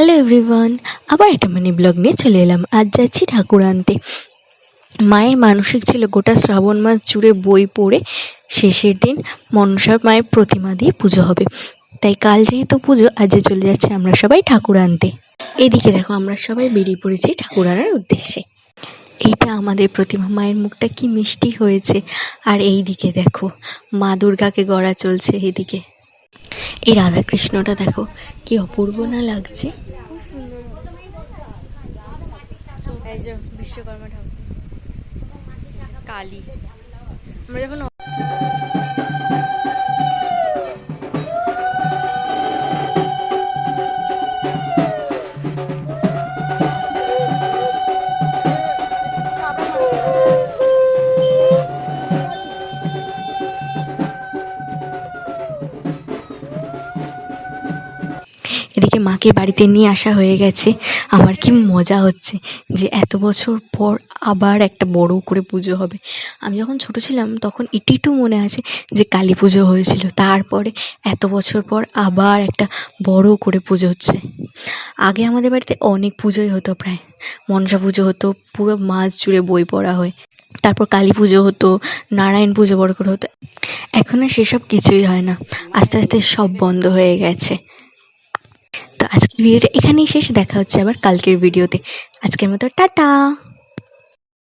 Hello everyone, আবার একটা mini blog নিয়ে চলে এলাম। আজ যাচ্ছি ঠাকুর আনতে। মায়ের মানসিক ছিল গোটা শ্রাবণ মাস জুড়ে বই পড়ে শেষের দিন মনসা মায়ের প্রতিমা দিয়ে পুজো হবে। তাই কাল যেহেতু পুজো, আজ চলে যাচ্ছে আমরা সবাই ঠাকুর আনতে। এদিকে দেখো, আমরা সবাই বেরিয়ে পড়েছি ঠাকুর আনার উদ্দেশ্যে। এইটা আমাদের প্রতিমা, মায়ের মুখটা কি মিষ্টি হয়েছে। আর এই দিকে দেখো, মা দুর্গাকে গড়া চলছে। এদিকে এই রাধাকৃষ্ণটা দেখো কি অপূর্ব না লাগছে। খুব সুন্দর এই যে বিশ্বকর্মা ঠাকুর, কালী। আমরা যখন এদিকে মাকে বাড়িতে নিয়ে আসা হয়ে গেছে। আমার কি মজা হচ্ছে যে এত বছর পর আবার একটা বড় করে পুজো হবে। আমি যখন ছোট ছিলাম তখন একটু মনে আছে যে কালী পুজো হয়েছিল, তারপরে এত বছর পর আবার একটা বড় করে পুজো হচ্ছে। আগে আমাদের বাড়িতে অনেক পুজোই হতো, প্রায় মনসা পুজো হতো, পুরো মাস জুড়ে বই পড়া হয়, তারপর কালী পুজো হতো, নারায়ণ পুজো বড় করে হতো। এখন আর সেসব কিছুই হয় না, আস্তে আস্তে সব বন্ধ হয়ে গেছে। তো আজকের ভিডিওটা এখানেই শেষ, দেখা হচ্ছে আবার কালকের ভিডিওতে। আজকের মতো টাটা।